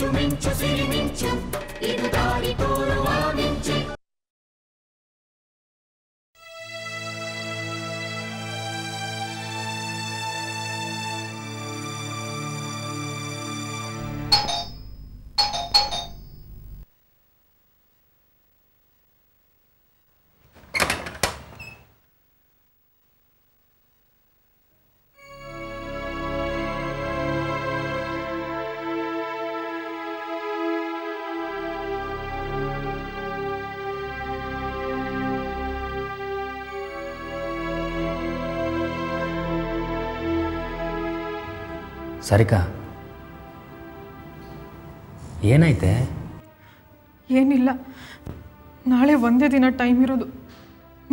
ಮಿಂಚು ಮಿಂಚು ಸಿರಿ ಮಿಂಚು ಇದು ದಾರಿ ತೋರುವ ಮಿಂಚು. ಸಾರಿಕಾ, ಏನಾಯ್ತೆ? ಏನಿಲ್ಲ, ನಾಳೆ ಒಂದೇ ದಿನ ಟೈಮ್ ಇರೋದು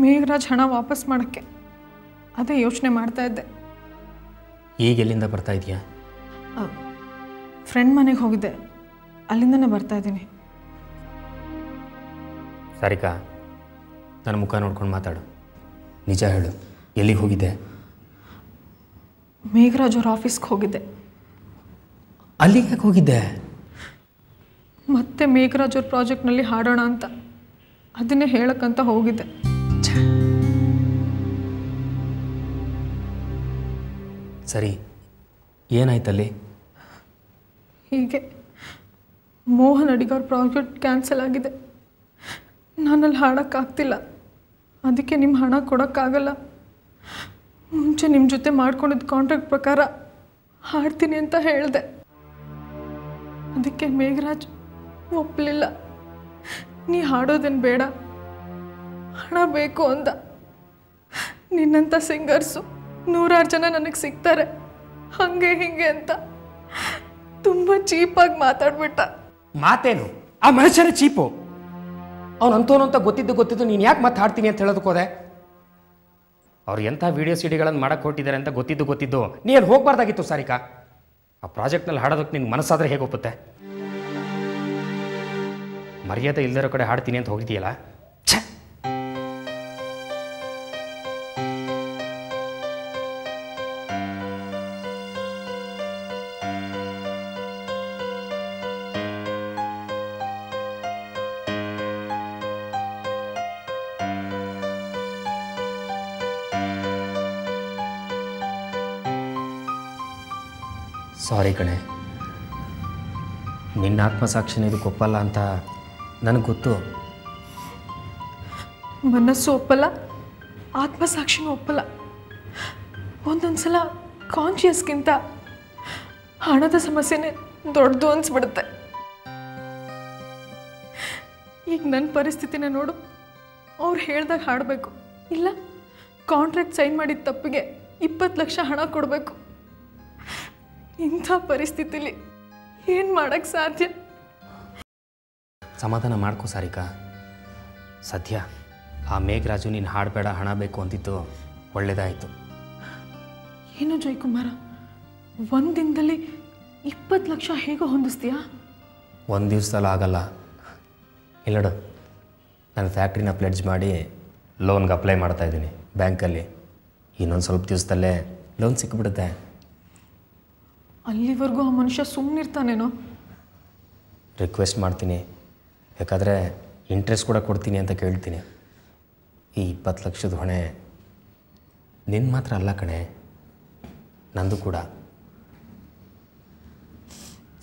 ಮೇಘರಾಜ್ ಹಣ ವಾಪಸ್ ಮಾಡೋಕ್ಕೆ. ಅದೇ ಯೋಚನೆ ಮಾಡ್ತಾ ಇದ್ದೆ. ಈಗ ಎಲ್ಲಿಂದ ಬರ್ತಾ ಇದೆಯಾ? ಫ್ರೆಂಡ್ ಮನೆಗೆ ಹೋಗಿದ್ದೆ, ಅಲ್ಲಿಂದನೇ ಬರ್ತಾ ಇದ್ದೀನಿ. ಸಾರಿಕಾ, ನನ್ನ ಮುಖ ನೋಡ್ಕೊಂಡು ಮಾತಾಡು. ನಿಜ ಹೇಳು, ಎಲ್ಲಿಗೆ ಹೋಗಿದ್ದೆ? ಮೇಘರಾಜ್ ಅವ್ರ ಆಫೀಸ್ಗೆ ಹೋಗಿದ್ದೆ. ಅಲ್ಲಿಗೆ ಯಾಕೆ ಹೋಗಿದ್ದೆ? ಮತ್ತೆ ಮೇಘರಾಜ್ ಅವ್ರ ಪ್ರಾಜೆಕ್ಟ್ನಲ್ಲಿ ಹಾಡೋಣ ಅಂತ, ಅದನ್ನೇ ಹೇಳಕ್ಕಂತ ಹೋಗಿದ್ದೆ. ಸರಿ, ಏನಾಯ್ತಲ್ಲಿ? ಹೀಗೆ ಮೋಹನ್ ಅಡಿಗವ್ರ ಪ್ರಾಜೆಕ್ಟ್ ಕ್ಯಾನ್ಸಲ್ ಆಗಿದೆ. ನಾನಲ್ಲಿ ಹಾಡೋಕ್ಕಾಗ್ತಿಲ್ಲ, ಅದಕ್ಕೆ ನಿಮ್ಮ ಹಣ ಕೊಡೋಕ್ಕಾಗಲ್ಲ. ಮುಂಚೆ ನಿಮ್ಮ ಜೊತೆ ಮಾಡ್ಕೊಂಡಿದ್ದ ಕಾಂಟ್ರಾಕ್ಟ್ ಪ್ರಕಾರ ಹಾಡ್ತೀನಿ ಅಂತ ಹೇಳಿದೆ. ಅದಕ್ಕೆ ಮೇಘರಾಜ್ ಒಪ್ಪಲಿಲ್ಲ. ನೀ ಹಾಡೋದೇನು ಬೇಡ, ಹಣ ಬೇಕು ಅಂದ. ನಿನ್ನಂಥ ಸಿಂಗರ್ಸು 100 ಜನ ನನಗೆ ಸಿಗ್ತಾರೆ, ಹಾಗೆ ಹೀಗೆ ಅಂತ ತುಂಬ ಚೀಪಾಗಿ ಮಾತಾಡ್ಬಿಟ್ಟ. ಮಾತೇನು? ಆ ಮನುಷ್ಯನೇ ಚೀಪು. ಅವನಂತೋನು ಅಂತ ಗೊತ್ತಿದ್ದು ನೀನು ಯಾಕೆ ಮತ್ತೆ ಹಾಡ್ತೀನಿ ಅಂತ ಹೇಳೋದಕ್ಕೋದೆ? ಅವ್ರು ಎಂಥ ವೀಡಿಯೋ ಸಿಡಿಗಳನ್ನು ಮಾಡಕ್ಕೆ ಹೊಟ್ಟಿದ್ದಾರೆ ಅಂತ ಗೊತ್ತಿದ್ದು ನೀ ಅಲ್ಲಿ ಹೋಗಬಾರ್ದಾಗಿತ್ತು ಸಾರಿಕಾ. ಆ ಪ್ರಾಜೆಕ್ಟ್ನಲ್ಲಿ ಹಾಡೋದಕ್ಕೆ ನಿನ್ಗೆ ಮನಸ್ಸಾದರೆ ಹೇಗೆ ಒಪ್ಪುತ್ತೆ? ಮರ್ಯಾದೆ ಇಲ್ಲದಿರೋ ಕಡೆ ಹಾಡ್ತೀನಿ ಅಂತ ಹೋಗಿದೆಯಲ್ಲ. ಸಾರಿ ಕಣೆ, ನಿನ್ನ ಆತ್ಮಸಾಕ್ಷಿನ ಇದಕ್ಕೆ ಒಪ್ಪಲ್ಲ ಅಂತ ನನಗೆ ಗೊತ್ತು. ಮನಸ್ಸು ಒಪ್ಪಲ್ಲ, ಆತ್ಮಸಾಕ್ಷಿನೂ ಒಪ್ಪಲ್ಲ. ಒಂದೊಂದು ಸಲ ಕಾನ್ಷಿಯಸ್ಗಿಂತ ಹಣದ ಸಮಸ್ಯೆನೇ ದೊಡ್ಡದು ಅನಿಸ್ಬಿಡುತ್ತೆ. ಈಗ ನನ್ನ ಪರಿಸ್ಥಿತಿನ ನೋಡು. ಅವ್ರು ಹೇಳ್ದಾಗ ಹಾಡಬೇಕು, ಇಲ್ಲ ಕಾಂಟ್ರಾಕ್ಟ್ ಸೈನ್ ಮಾಡಿದ ತಪ್ಪಿಗೆ 20 ಲಕ್ಷ ಹಣ ಕೊಡಬೇಕು. ಇಂಥ ಪರಿಸ್ಥಿತಿಲಿ ಏನು ಮಾಡೋಕ್ಕೆ ಸಾಧ್ಯ? ಸಮಾಧಾನ ಮಾಡ್ಕೋ ಸಾರಿಕಾ. ಸದ್ಯ ಆ ಮೇಘರಾಜು ನೀನು ಹಾಡಬೇಡ, ಹಣ ಬೇಕು ಅಂತಿತ್ತು, ಒಳ್ಳೆಯದಾಯಿತು. ಏನು ಜಯಕುಮಾರ, ಒಂದು ದಿನದಲ್ಲಿ 20 ಲಕ್ಷ ಹೇಗೋ ಹೊಂದಿಸ್ತೀಯಾ? ಒಂದು ದಿವಸದಲ್ಲಿ ಆಗಲ್ಲ. ಇಲ್ಲಡು, ನಾನು ಫ್ಯಾಕ್ಟ್ರಿನ ಪ್ಲೆಡ್ಜ್ ಮಾಡಿ ಲೋನ್ಗೆ ಅಪ್ಲೈ ಮಾಡ್ತಾಯಿದ್ದೀನಿ ಬ್ಯಾಂಕಲ್ಲಿ. ಇನ್ನೊಂದು ಸ್ವಲ್ಪ ದಿವಸದಲ್ಲೇ ಲೋನ್ ಸಿಕ್ಕಿಬಿಡುತ್ತೆ. ಅಲ್ಲಿವರೆಗೂ ಆ ಮನುಷ್ಯ ಸುಮ್ಮನಿರ್ತಾನೇನೋ? ರಿಕ್ವೆಸ್ಟ್ ಮಾಡ್ತೀನಿ, ಯಾಕಂದರೆ ಇಂಟ್ರೆಸ್ಟ್ ಕೂಡ ಕೊಡ್ತೀನಿ ಅಂತ ಕೇಳ್ತೀನಿ. ಈ 20 ಲಕ್ಷದ ಹೊಣೆ ನಿನ್ನ ಮಾತ್ರ ಅಲ್ಲ ಕಣೆ, ನಂದು ಕೂಡ.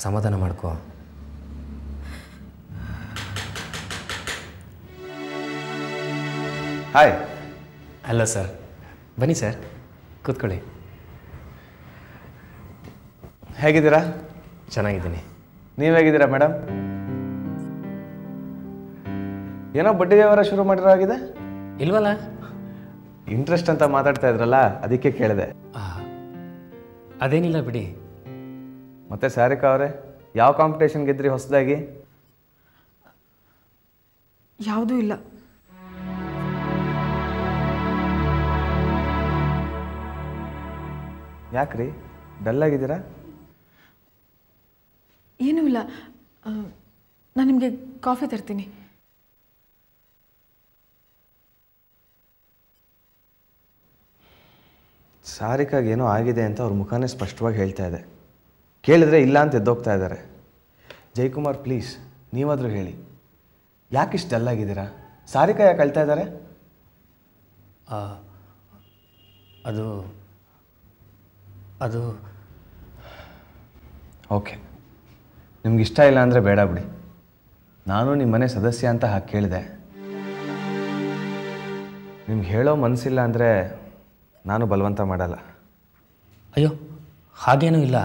ಸಮಾಧಾನ ಮಾಡ್ಕೋ. ಹಾಯ್. ಹಲೋ ಸರ್, ಬನ್ನಿ ಸರ್, ಕೂತ್ಕೊಳ್ಳಿ. ಹೇಗಿದ್ದೀರಾ? ಚೆನ್ನಾಗಿದ್ದೀನಿ. ನೀವು ಹೇಗಿದ್ದೀರಾ ಮೇಡಮ್? ಏನೋ ಬಡ್ಡಿ ವ್ಯವಹಾರ ಶುರು ಮಾಡಿರೋ ಆಗಿದೆ? ಇಲ್ವಲ್ಲ. ಇಂಟ್ರೆಸ್ಟ್ ಅಂತ ಮಾತಾಡ್ತಾ ಇದ್ರಲ್ಲ, ಅದಕ್ಕೆ ಕೇಳಿದೆ. ಅದೇನಿಲ್ಲ ಬಿಡಿ. ಮತ್ತೆ ಸಾರಿಕಾ ಅವರೇ, ಯಾವ ಕಾಂಪಿಟೇಷನ್ ಗೆದ್ರಿ ಹೊಸದಾಗಿ? ಯಾವುದೂ ಇಲ್ಲ. ಯಾಕ್ರಿ ಡಲ್ ಆಗಿದ್ದೀರಾ? ಏನೂ ಇಲ್ಲ, ನಾನು ನಿಮಗೆ ಕಾಫಿ ತರ್ತೀನಿ. ಸಾರಿಕಾಗೆ ಏನೋ ಆಗಿದೆ ಅಂತ ಅವ್ರ ಮುಖಾನೇ ಸ್ಪಷ್ಟವಾಗಿ ಹೇಳ್ತಾ ಇದೆ. ಕೇಳಿದ್ರೆ ಇಲ್ಲ ಅಂತ ಎದ್ದೋಗ್ತಾ ಇದ್ದಾರೆ. ಜಯಕುಮಾರ್ ಪ್ಲೀಸ್ ನೀವಾದರೂ ಹೇಳಿ, ಯಾಕಿಷ್ಟು ಡಲ್ಲಾಗಿದ್ದೀರಾ? ಸಾರಿಕಾ ಯಾಕೆ ಅಳ್ತಾ ಇದ್ದಾರೆ? ಅದು ಅದು ಓಕೆ, ನಿಮ್ಗೆ ಇಷ್ಟ ಇಲ್ಲ ಅಂದರೆ ಬೇಡ ಬಿಡಿ. ನಾನು ನಿಮ್ಮ ಮನೆ ಸದಸ್ಯ ಅಂತ ಹಾಗೆ ಕೇಳಿದೆ. ನಿಮ್ಗೆ ಹೇಳೋ ಮನಸ್ಸಿಲ್ಲ ಅಂದರೆ ನಾನು ಬಲವಂತ ಮಾಡಲ್ಲ. ಅಯ್ಯೋ ಹಾಗೇನೂ ಇಲ್ಲ,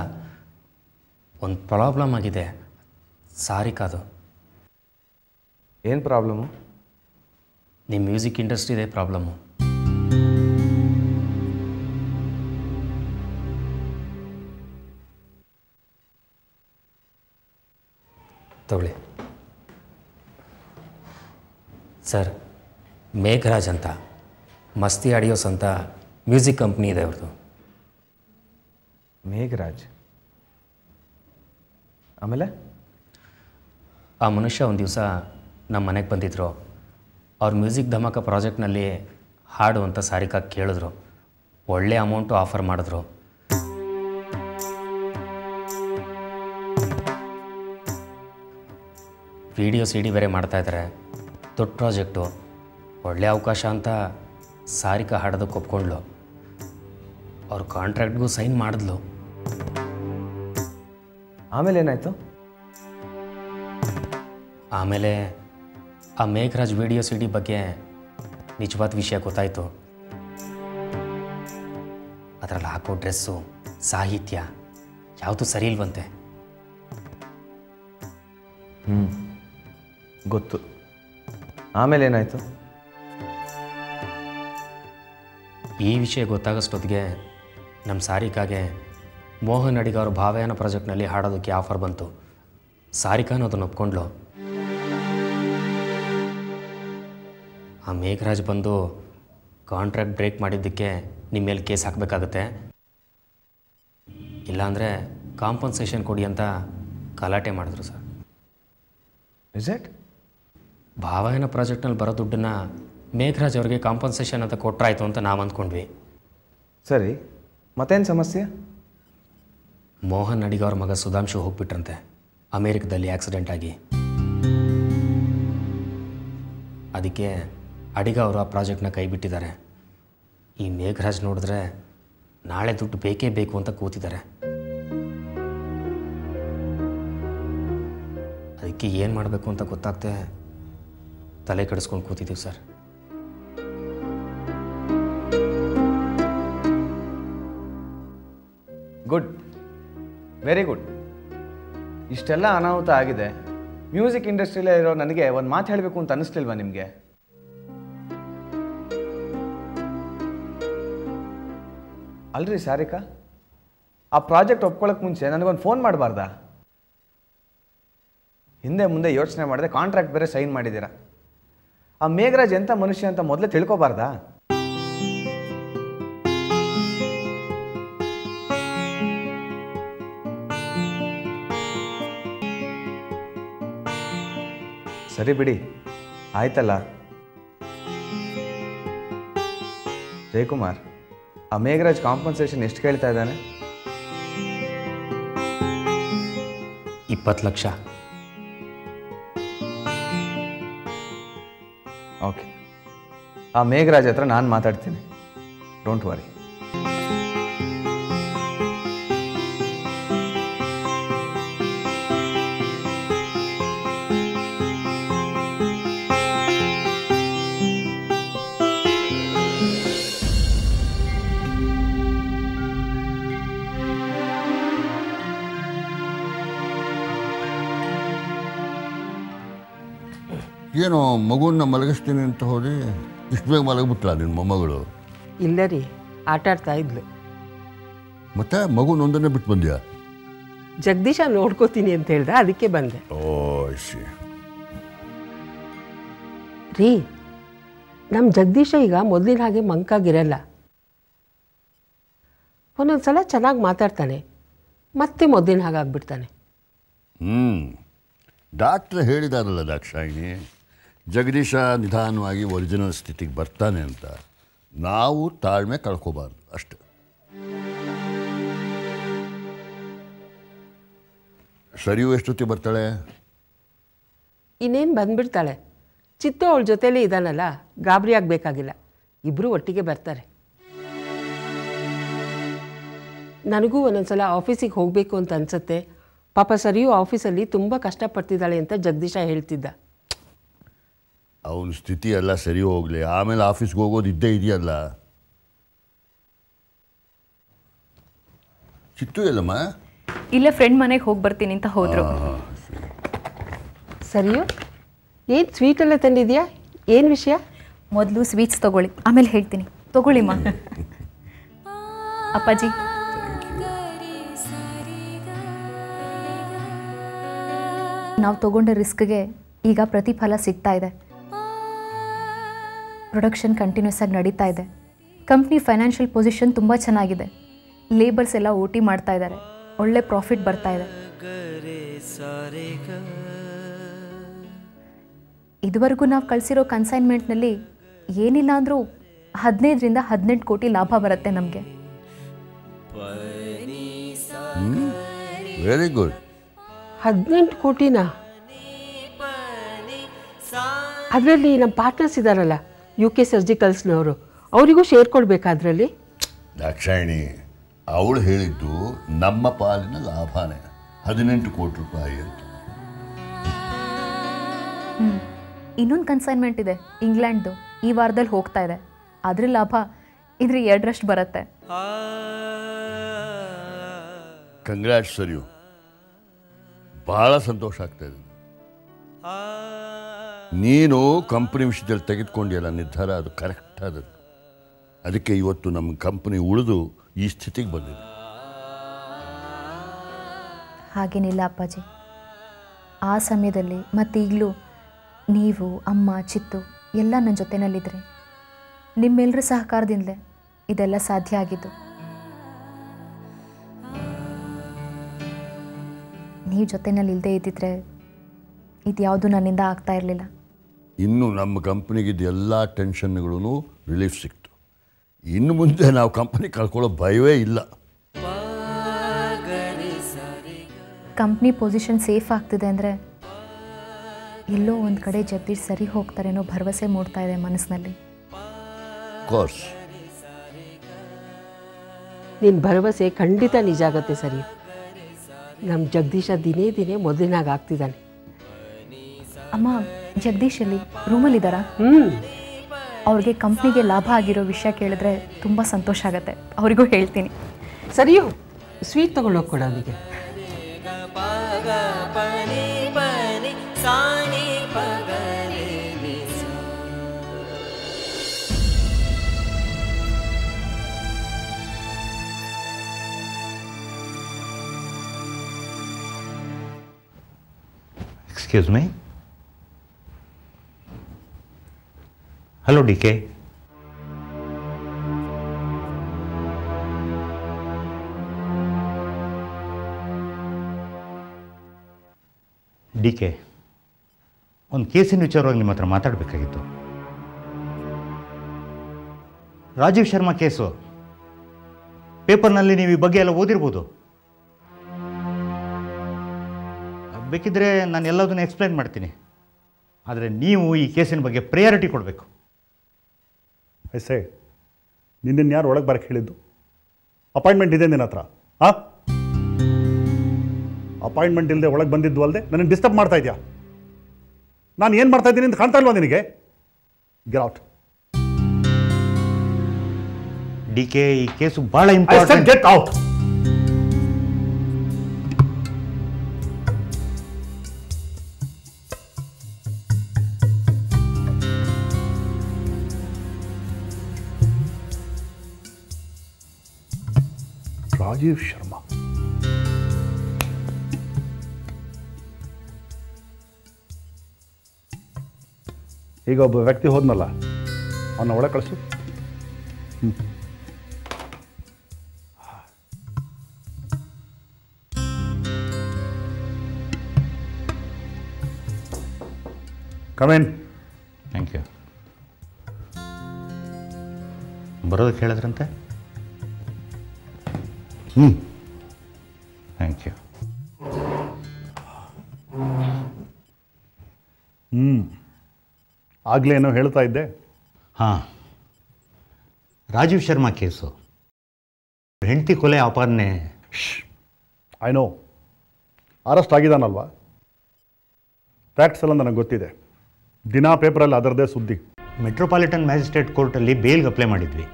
ಒಂದು ಪ್ರಾಬ್ಲಮ್ ಆಗಿದೆ ಸಾರಿಕಾದು. ಏನು ಪ್ರಾಬ್ಲಮ್ಮು? ನಿಮ್ಮ ಮ್ಯೂಸಿಕ್ ಇಂಡಸ್ಟ್ರಿದೇ ಪ್ರಾಬ್ಲಮ್ಮು. ತಗೊಳ್ಳಿ ಸರ್, ಮೇಘರಾಜ್ ಅಂತ ಮಸ್ತಿ ಆಡಿಯೋಸ್ ಅಂತ ಮ್ಯೂಸಿಕ್ ಕಂಪ್ನಿ ಇದೆ ಅವ್ರದ್ದು. ಮೇಘರಾಜ್? ಆಮೇಲೆ ಆ ಮನುಷ್ಯ ಒಂದು ದಿವಸ ನಮ್ಮ ಮನೆಗೆ ಬಂದಿದ್ದರು. ಅವ್ರ ಮ್ಯೂಸಿಕ್ ಧಮಾಕ ಪ್ರಾಜೆಕ್ಟ್ನಲ್ಲಿ ಹಾಡು ಅಂತ ಸಾರಿಕಾ ಕೇಳಿದ್ರು. ಒಳ್ಳೆ ಅಮೌಂಟು ಆಫರ್ ಮಾಡಿದ್ರು. ವಿಡಿಯೋ CD ಬೇರೆ ಮಾಡ್ತಾಯಿದ್ದಾರೆ, ದೊಡ್ಡ ಪ್ರಾಜೆಕ್ಟು, ಒಳ್ಳೆಯ ಅವಕಾಶ ಅಂತ ಸಾರಿಕಾ ಹಾಡೋದಕ್ಕೆ ಒಪ್ಕೊಂಡ್ಲು. ಅವ್ರ ಕಾಂಟ್ರಾಕ್ಟ್ಗೂ ಸೈನ್ ಮಾಡಿದ್ಲು. ಆಮೇಲೆ ಏನಾಯಿತು? ಆಮೇಲೆ ಆ ಮೇಘರಾಜ್ ವಿಡಿಯೋ CD ಬಗ್ಗೆ ನಿಜವಾದ ವಿಷಯ ಗೊತ್ತಾಯಿತು. ಅದರಲ್ಲಿ ಹಾಕೋ ಡ್ರೆಸ್ಸು, ಸಾಹಿತ್ಯ ಯಾವುದು ಸರಿ ಇಲ್ವಂತೆ. ಗೊತ್ತು. ಆಮೇಲೆ ಏನಾಯಿತು? ಈ ವಿಷಯ ಗೊತ್ತಾಗೋಷ್ಟೊತ್ತಿಗೆ ನಮ್ಮ ಸಾರಿಕಾಗೆ ಮೋಹನ್ ಅಡಿಗ ಅವ್ರ ಭಾವಯಾನ ಪ್ರಾಜೆಕ್ಟ್ನಲ್ಲಿ ಹಾಡೋದಕ್ಕೆ ಆಫರ್ ಬಂತು. ಸಾರಿಕಾನು ಅದನ್ನು ಒಪ್ಕೊಂಡ್ಲು. ಆ ಮೇಘರಾಜ್ ಬಂದು ಕಾಂಟ್ರಾಕ್ಟ್ ಬ್ರೇಕ್ ಮಾಡಿದ್ದಕ್ಕೆ ನಿಮ್ಮ ಮೇಲೆ ಕೇಸ್ ಹಾಕಬೇಕಾಗತ್ತೆ, ಇಲ್ಲಾಂದರೆ ಕಾಂಪನ್ಸೇಷನ್ ಕೊಡಿ ಅಂತ ಗಲಾಟೆ ಮಾಡಿದ್ರು ಸರ್. Is it? ಭಾವಯಾನ ಪ್ರಾಜೆಕ್ಟ್ನಲ್ಲಿ ಬರೋ ದುಡ್ಡನ್ನು ಮೇಘರಾಜ್ ಅವ್ರಿಗೆ ಕಾಂಪನ್ಸೇಷನ್ ಅಂತ ಕೊಟ್ಟರಾಯ್ತು ಅಂತ ನಾವು ಅಂದ್ಕೊಂಡ್ವಿ. ಸರಿ, ಮತ್ತೇನು ಸಮಸ್ಯೆ? ಮೋಹನ್ ಅಡಿಗ ಅವ್ರ ಮಗ ಸುಧಾಂಶು ಹೋಗ್ಬಿಟ್ರಂತೆ ಅಮೇರಿಕದಲ್ಲಿ ಆಕ್ಸಿಡೆಂಟ್ ಆಗಿ. ಅದಕ್ಕೆ ಅಡಿಗ ಅವರು ಆ ಪ್ರಾಜೆಕ್ಟ್ನ ಕೈ ಬಿಟ್ಟಿದ್ದಾರೆ. ಈ ಮೇಘರಾಜ್ ನೋಡಿದ್ರೆ ನಾಳೆ ದುಡ್ಡು ಬೇಕೇ ಬೇಕು ಅಂತ ಕೂತಿದ್ದಾರೆ. ಅದಕ್ಕೆ ಏನು ಮಾಡಬೇಕು ಅಂತ ಗೊತ್ತಾಗ್ತೆ ತಲೆ ಕೆಡಿಸ್ಕೊಂಡು ಕೂತಿದ್ದೀವಿ ಸರ್. Good, very good. ಇಷ್ಟೆಲ್ಲ ಅನಾಹುತ ಆಗಿದೆ, ಮ್ಯೂಸಿಕ್ ಇಂಡಸ್ಟ್ರಿಯಲ್ಲೇ ಇರೋ ನನಗೆ ಒಂದು ಮಾತು ಹೇಳಬೇಕು ಅಂತ ಅನ್ನಿಸ್ಲಿಲ್ವಾ ನಿಮಗೆ? ಅಲ್ರಿ ಸಾರಿಕಾ, ಆ ಪ್ರಾಜೆಕ್ಟ್ ಒಪ್ಕೊಳ್ಳೋಕೆ ಮುಂಚೆ ನನಗೊಂದು ಫೋನ್ ಮಾಡಬಾರ್ದಾ? ಹಿಂದೆ ಮುಂದೆ ಯೋಚನೆ ಮಾಡಿದೆ, ಕಾಂಟ್ರಾಕ್ಟ್ ಬೇರೆ ಸೈನ್ ಮಾಡಿದ್ದೀರಾ. ಆ ಮೇಘರಾಜ್ ಎಂಥ ಮನುಷ್ಯ ಅಂತ ಮೊದಲೇ ತಿಳ್ಕೊಬಾರ್ದಾ? ಸರಿ ಬಿಡಿ, ಆಯ್ತಲ್ಲ. ಜಯಕುಮಾರ್, ಆ ಮೇಘರಾಜ್ ಕಾಂಪನ್ಸೇಷನ್ ಎಷ್ಟು ಕೇಳ್ತಾ ಇದ್ದಾನೆ? 20 ಲಕ್ಷ. ಓಕೆ, ಆ ಮೇಘರಾಜ್ ಹತ್ರ ನಾನು ಮಾತಾಡ್ತೀನಿ, ಡೋಂಟ್ ವರಿ. ಏನೋ ಮಗುವನ್ನ ಮಲಗಿಸ್ತೀನಿ ಅಂತ ಹೋದೆ, ಇಷ್ಟು ಬೇಗ ಮಲಗಿಬಿಟ್ಲ ನಿನ್ನ ಮೊಮ್ಮಗಳು? ಇಲ್ಲ ರೀ, ಆಟ ಆಡ್ತಾ ಇದ್ಲು. ಮತ್ತೆ ಮಗುನೊಂದನ್ನೇ ಬಿಟ್ಟು ಬಂದ್ಯಾ? ಜಗದೀಶ ನೋಡ್ಕೋತೀನಿ ಅಂತ ಹೇಳ್ದ, ಅದಕ್ಕೆ ಬಂದೆ. ಓ ಸಿ. ರೀ, ನಮ್ಮ ಜಗದೀಶ ಈಗ ಮೊದಲಿನ ಹಾಗೆ ಮಂಕಾಗಿರಲ್ಲ. ಒಂದೊಂದ್ಸಲ ಚೆನ್ನಾಗಿ ಮಾತಾಡ್ತಾನೆ, ಮತ್ತೆ ಮೊದಲಿನ ಹಾಗೆ ಆಗ್ಬಿಡ್ತಾನೆ. ಡಾಕ್ಟ್ರ್ ಹೇಳಿದಾರಲ್ಲ ದಾಕ್ಷಾಯಿಣಿ, ಜಗದೀಶ ನಿಧಾನವಾಗಿ ಒರಿಜಿನಲ್ ಸ್ಥಿತಿಗೆ ಬರ್ತಾನೆ ಅಂತ. ನಾವು ತಾಳ್ಮೆ ಕಳ್ಕೋಬಾರ್ದು ಅಷ್ಟೆ. ಸರಿಯೂ ಎಷ್ಟೊತ್ತಿ ಬರ್ತಾಳೆ? ಇನ್ನೇನು ಬಂದ್ಬಿಡ್ತಾಳೆ. ಚಿತ್ತು ಅವಳ ಜೊತೆಲೇ ಇದ್ದಾನಲ್ಲ, ಗಾಬರಿ ಆಗಬೇಕಾಗಿಲ್ಲ. ಇಬ್ಬರು ಒಟ್ಟಿಗೆ ಬರ್ತಾರೆ. ನನಗೂ ಒಂದೊಂದ್ಸಲ ಆಫೀಸಿಗೆ ಹೋಗಬೇಕು ಅಂತ ಅನಿಸುತ್ತೆ. ಪಾಪ ಸರಿಯೂ ಆಫೀಸಲ್ಲಿ ತುಂಬ ಕಷ್ಟಪಡ್ತಿದ್ದಾಳೆ ಅಂತ ಜಗದೀಶ ಹೇಳ್ತಿದ್ದ. ಅವನ ಸ್ಥಿತಿ ಎಲ್ಲ ಸರಿ ಹೋಗಲಿ, ಆಮೇಲೆ ಆಫೀಸ್ಗೆ ಹೋಗೋದು ಇದ್ದೇ ಇದೆಯಲ್ಲ. ಚಿತ್ತು ಎಲ್ಲಮ್ಮ? ಇಲ್ಲೇ ಫ್ರೆಂಡ್ ಮನೆಗೆ ಹೋಗಿ ಬರ್ತೀನಿ ಅಂತ ಹೋದ್ರು. ಸರಿಯೋ, ಏನು ಸ್ವೀಟೆಲ್ಲ ತಂದಿದ್ಯಾ? ಏನು ವಿಷಯ? ಮೊದಲು ಸ್ವೀಟ್ಸ್ ತೊಗೊಳ್ಳಿ, ಆಮೇಲೆ ಹೇಳ್ತೀನಿ. ತೊಗೊಳ್ಳಿಮ್ಮ. ಅಪ್ಪಾಜಿ, ನಾವು ತೊಗೊಂಡ ರಿಸ್ಕ್ಗೆ ಈಗ ಪ್ರತಿಫಲ ಸಿಗ್ತಾ ಇದೆ. ಪ್ರೊಡಕ್ಷನ್ ಕಂಟಿನ್ಯೂಸ್ ಆಗಿ ನಡೀತಾ ಇದೆ. ಕಂಪ್ನಿ ಫೈನಾನ್ಷಿಯಲ್ ಪೊಸಿಷನ್ ತುಂಬ ಚೆನ್ನಾಗಿದೆ. ಲೇಬರ್ಸ್ ಎಲ್ಲ OT ಮಾಡ್ತಾ ಇದ್ದಾರೆ. ಒಳ್ಳೆ ಪ್ರಾಫಿಟ್ ಬರ್ತಾ ಇದೆ. ಇದುವರೆಗೂ ನಾವು ಕಳಿಸಿರೋ ಕನ್ಸೈನ್ಮೆಂಟ್ನಲ್ಲಿ ಏನಿಲ್ಲ ಅಂದರೂ 15ರಿಂದ 18 ಕೋಟಿ ಲಾಭ ಬರುತ್ತೆ ನಮಗೆ. Very good. 18 ಕೋಟಿನಾ? ಅದರಲ್ಲಿ ನಮ್ಮ ಪಾರ್ಟ್ನರ್ಸ್ ಇದ್ದಾರಲ್ಲ, UK ಸರ್ಜಿಕಲ್ಸ್ನವರು, ಅವರಿಗೂ ಶೇರ್ ಕೊಡಬೇಕಾ ಅದರಲ್ಲಿ? ದಾಕ್ಷಾಯಿಣಿ, ಅವಳು ಹೇಳಿದ್ದು ನಮ್ಮ ಪಾಲಿನ ಲಾಭನೇ 18 ಕೋಟಿ ರೂಪಾಯಿ ಅಂತ. ಇನ್ನೊಂದು ಕನ್ಸೈನ್ಮೆಂಟ್ ಇದೆ ಇಂಗ್ಲೆಂಡ್ದು, ಈ ವಾರದಲ್ಲಿ ಹೋಗ್ತಾ ಇದೆ. ಅದ್ರ ಲಾಭ ಇದ್ರ 2ರಷ್ಟು ಬರುತ್ತೆ. ಕಂಗ್ರಾಟ್ಸ್ ಸರಿಯು, ಬಹಳ ಸಂತೋಷ ಆಗ್ತಾ ಇದೆ. ನೀನು ಕಂಪ್ನಿ ವಿಷಯದಲ್ಲಿ ತೆಗೆದುಕೊಂಡಿಯಲ್ಲ ನಿರ್ಧಾರ, ಅದು ಕರೆಕ್ಟ್ ಆದದ್ದು. ಅದಕ್ಕೆ ಇವತ್ತು ನಮ್ಮ ಕಂಪ್ನಿ ಉಳಿದು ಈ ಸ್ಥಿತಿಗೆ ಬಂದಿದೆ. ಹಾಗೇನಿಲ್ಲ ಅಪ್ಪಾಜಿ. ಆ ಸಮಯದಲ್ಲಿ ಮತ್ತೀಗಲೂ ನೀವು, ಅಮ್ಮ, ಚಿತ್ತು ಎಲ್ಲ ನನ್ನ ಜೊತೆಯಲ್ಲಿದ್ರಿ. ನಿಮ್ಮೆಲ್ಲರ ಸಹಕಾರದಿಂದಲೇ ಇದೆಲ್ಲ ಸಾಧ್ಯ ಆಗಿದ್ದು. ನೀವು ಜೊತೆಯಲ್ಲಿ ಇಲ್ಲದೆ ಇದ್ದಿದ್ರೆ ಇದ್ಯಾವುದು ನನ್ನಿಂದ ಆಗ್ತಾ ಇರಲಿಲ್ಲ. ಇನ್ನು ನಮ್ಮ ಕಂಪ್ನಿಗಿದ್ದ ಎಲ್ಲ ಟೆನ್ಷನ್ಗಳೂ ರಿಲೀಫ್ ಸಿಕ್ತು. ಇನ್ನು ಮುಂದೆ ನಾವು ಕಂಪ್ನಿ ಕಳ್ಕೊಳ್ಳೋ ಭಯವೇ ಇಲ್ಲ. ಕಂಪ್ನಿ ಪೊಸಿಷನ್ ಸೇಫ್ ಆಗ್ತಿದೆ ಅಂದರೆ ಎಲ್ಲೋ ಒಂದು ಕಡೆ ಜಗದೀಶ್ ಸರಿ ಹೋಗ್ತಾರೇನೋ ಭರವಸೆ ಮೂಡ್ತಾ ಇದೆ ಮನಸ್ಸಿನಲ್ಲಿ. ಕೋರ್ಸ್ ನಿನ್ನ ಭರವಸೆ ಖಂಡಿತ ನಿಜ ಆಗುತ್ತೆ ಸರಿ. ನಮ್ಮ ಜಗದೀಶ ದಿನೇ ದಿನೇ ಮೊದಲಿನಾಗ ಆಗ್ತಿದ್ದಾನೆ. ಅಮ್ಮ, ಜಗದೀಶ್ ಅಲ್ಲಿ ರೂಮಲ್ಲಿದ್ದಾರಾ? ಅವ್ರಿಗೆ ಕಂಪ್ನಿಗೆ ಲಾಭ ಆಗಿರೋ ವಿಷಯ ಕೇಳಿದ್ರೆ ತುಂಬ ಸಂತೋಷ ಆಗುತ್ತೆ. ಅವರಿಗೂ ಹೇಳ್ತೀನಿ. ಸರಿಯೋ, ಸ್ವೀಟ್ ತೊಗೊಂಡೋಗಿ ಕೊಡ ಅವನಿಗೆ. Excuse me. Hello, DK. DK, ಒಂದು ಕೇಸಿನ ವಿಚಾರವಾಗಿ ನಿಮ್ಮ ಹತ್ರ ಮಾತಾಡಬೇಕಾಗಿತ್ತು. ರಾಜೀವ್ ಶರ್ಮಾ ಕೇಸು. ಪೇಪರ್ನಲ್ಲಿ ನೀವು ಈ ಬಗ್ಗೆ ಎಲ್ಲ ಓದಿರ್ಬೋದು. ಬೇಕಿದ್ರೆ ನಾನು ಎಲ್ಲದನ್ನು ಎಕ್ಸ್ಪ್ಲೈನ್ ಮಾಡ್ತೀನಿ. ಆದರೆ ನೀವು ಈ ಕೇಸಿನ ಬಗ್ಗೆ ಪ್ರಯಾರಿಟಿ ಕೊಡಬೇಕು. ಐಸೆ, ನಿನ್ನನ್ನು ಯಾರು ಒಳಗೆ ಬರಕ್ಕೆ ಹೇಳಿದ್ದು? ಅಪಾಯಿಂಟ್ಮೆಂಟ್ ಇದೆ ನಿನ್ನ ಹತ್ರ? ಹಾಂ, ಅಪಾಯಿಂಟ್ಮೆಂಟ್ ಇಲ್ಲದೆ ಒಳಗೆ ಬಂದಿದ್ದು ಅಲ್ಲದೆ ನನಗೆ ಡಿಸ್ಟರ್ಬ್ ಮಾಡ್ತಾ ಇದೆಯಾ? ನಾನು ಏನು ಮಾಡ್ತಾ ಇದ್ದೀನಿ ಅಂತ ಕಾಣ್ತಾ ಇಲ್ವಾ ನಿನಗೆ? Get out. DK, ಈ ಕೇಸು ಭಾಳ important. Get out. Rajiv Sharma, ಈಗ ಒಬ್ಬ ವ್ಯಕ್ತಿ ಹೋದ್ನಲ್ಲ, ಅವನ್ನ ಒಳಗೆ ಕಳಿಸು. ಕಮೇನ್. Thank you. ಬರೋದಕ್ಕೆ ಹೇಳಿದ್ರಂತೆ? Thank you. ಆಗಲೇ ಏನೋ ಹೇಳ್ತಾ ಇದ್ದೆ. ಹಾಂ, ರಾಜೀವ್ ಶರ್ಮಾ ಕೇಸು, ಹೆಂಡತಿ ಕೊಲೆ ಅಪಹರಣೆ. ಐ ನೋ, ಅರೆಸ್ಟ್ ಆಗಿದ್ದಾನಲ್ವಾ? ಫ್ಯಾಕ್ಟ್ಸ್ ಎಲ್ಲ ನನಗೆ ಗೊತ್ತಿದೆ. ದಿನಾ ಪೇಪರಲ್ಲಿ ಅದರದ್ದೇ ಸುದ್ದಿ. ಮೆಟ್ರೋಪಾಲಿಟನ್ ಮ್ಯಾಜಿಸ್ಟ್ರೇಟ್ ಕೋರ್ಟಲ್ಲಿ ಬೇಲ್ಗೆ ಅಪ್ಲೈ ಮಾಡಿದ್ವಿ.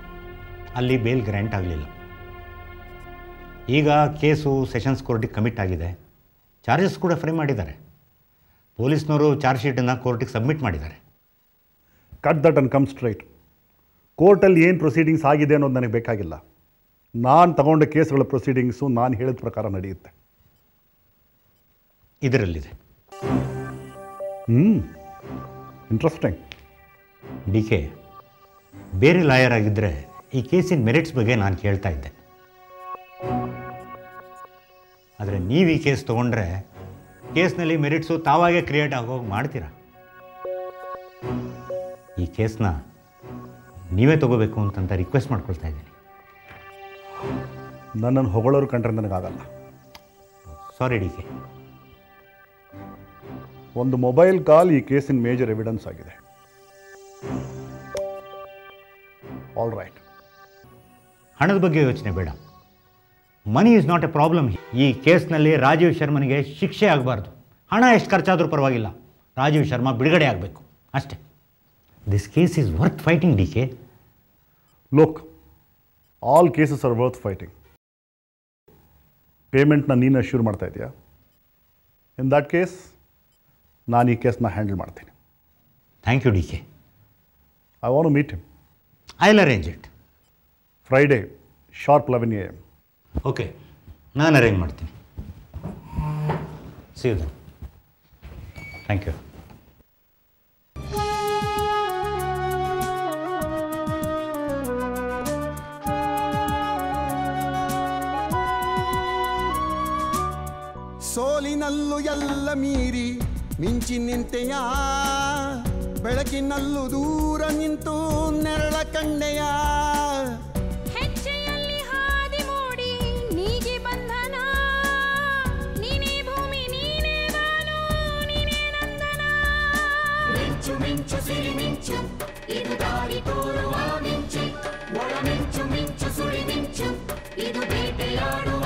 ಅಲ್ಲಿ ಬೇಲ್ ಗ್ರ್ಯಾಂಟ್ ಆಗಲಿಲ್ಲ. ಈಗ ಕೇಸು ಸೆಷನ್ಸ್ ಕೋರ್ಟಿಗೆ ಕಮಿಟ್ ಆಗಿದೆ. ಚಾರ್ಜಸ್ ಕೂಡ ಫ್ರೇಮ್ ಮಾಡಿದ್ದಾರೆ. ಪೊಲೀಸ್ನವರು ಚಾರ್ಜ್ ಶೀಟನ್ನು ಕೋರ್ಟಿಗೆ ಸಬ್ಮಿಟ್ ಮಾಡಿದ್ದಾರೆ. Cut that and come straight. ಕೋರ್ಟಲ್ಲಿ ಏನು ಪ್ರೊಸೀಡಿಂಗ್ಸ್ ಆಗಿದೆ ಅನ್ನೋದು ನನಗೆ ಬೇಕಾಗಿಲ್ಲ. ನಾನು ತಗೊಂಡ ಕೇಸ್ಗಳ ಪ್ರೊಸೀಡಿಂಗ್ಸು ನಾನು ಹೇಳಿದ ಪ್ರಕಾರ ನಡೆಯುತ್ತೆ. ಇದರಲ್ಲಿದೆ. ಇಂಟ್ರೆಸ್ಟಿಂಗ್. ಡಿ ಕೆ, ಬೇರೆ ಲಾಯರ್ ಆಗಿದ್ದರೆ ಈ ಕೇಸಿನ ಮೆರಿಟ್ಸ್ ಬಗ್ಗೆ ನಾನು ಕೇಳ್ತಾ ಇದ್ದೆ. ಆದರೆ ನೀವು ಈ ಕೇಸ್ ತೊಗೊಂಡ್ರೆ ಕೇಸ್ನಲ್ಲಿ ಮೆರಿಟ್ಸು ತಾವಾಗೇ ಕ್ರಿಯೇಟ್ ಆಗೋಗಿ ಮಾಡ್ತೀರಾ. ಈ ಕೇಸ್ನ ನೀವೇ ತಗೋಬೇಕು ಅಂತಂತ ರಿಕ್ವೆಸ್ಟ್ ಮಾಡ್ಕೊಳ್ತಾ ಇದ್ದೀನಿ. ನನ್ನನ್ನು ಹೊಗಳೋರು ಕಂಡ್ರೆ ನನಗಾಗಲ್ಲ. ಸಾರಿ ಡಿ ಕೆ. ಒಂದು ಮೊಬೈಲ್ ಕಾಲ್ ಈ ಕೇಸಿನ ಮೇಜರ್ ಎವಿಡೆನ್ಸ್ ಆಗಿದೆ. All right. ಹಣದ ಬಗ್ಗೆ ಯೋಚನೆ ಬೇಡ. Money is not A problem. ಈ ಕೇಸ್ನಲ್ಲಿ ರಾಜೀವ್ ಶರ್ಮನಿಗೆ ಶಿಕ್ಷೆ ಆಗಬಾರ್ದು. ಹಣ ಎಷ್ಟು ಖರ್ಚಾದರೂ ಪರವಾಗಿಲ್ಲ, ರಾಜೀವ್ ಶರ್ಮಾ ಬಿಡುಗಡೆ ಆಗಬೇಕು ಅಷ್ಟೇ. This case is worth fighting D K. Look, all cases are worth fighting. ಪೇಮೆಂಟ್ನ ನೀನು ಅಶ್ಯೂರ್ ಮಾಡ್ತಾ ಇದೆಯಾ? ಇನ್ ದ್ಯಾಟ್ ಕೇಸ್ ನಾನು ಈ ಕೇಸ್ನ ಹ್ಯಾಂಡಲ್ ಮಾಡ್ತೀನಿ. Thank you D K. I want to meet him. I will arrange it. Friday sharp 11 AM. Okay, ನಾನು arrange ಮಾಡ್ತೀನಿ. See you then. Thank you. ಸೋಲಿನಲ್ಲೂ ಎಲ್ಲ ಮೀರಿ ಮಿಂಚಿ ನಿಂತೆಯ, ಬೆಳಕಿನಲ್ಲೂ ದೂರ ನಿಂತು ನೆರಳ ಕಂಡೆಯ. ಹೆಜ್ಜೆಯಲ್ಲಿ ಹಾದಿ ಮೂಡಿ ನೀಗಿ ಬಂಧನ, ನೀನೇ ಭೂಮಿ ನೀನೇ ಬಾನು ನೀನೇ ನಂದನ. ಮಿಂಚು ಮಿಂಚು ಸಿರಿ ಮಿಂಚು ಇದು ದಾರಿ ತೋರುವ ಮಿಂಚು, ಒಳ ಮಿಂಚು ಮಿಂಚು ಸುಳಿ ಮಿಂಚು ಇದು ಬೇಟೆಯಾಡುವ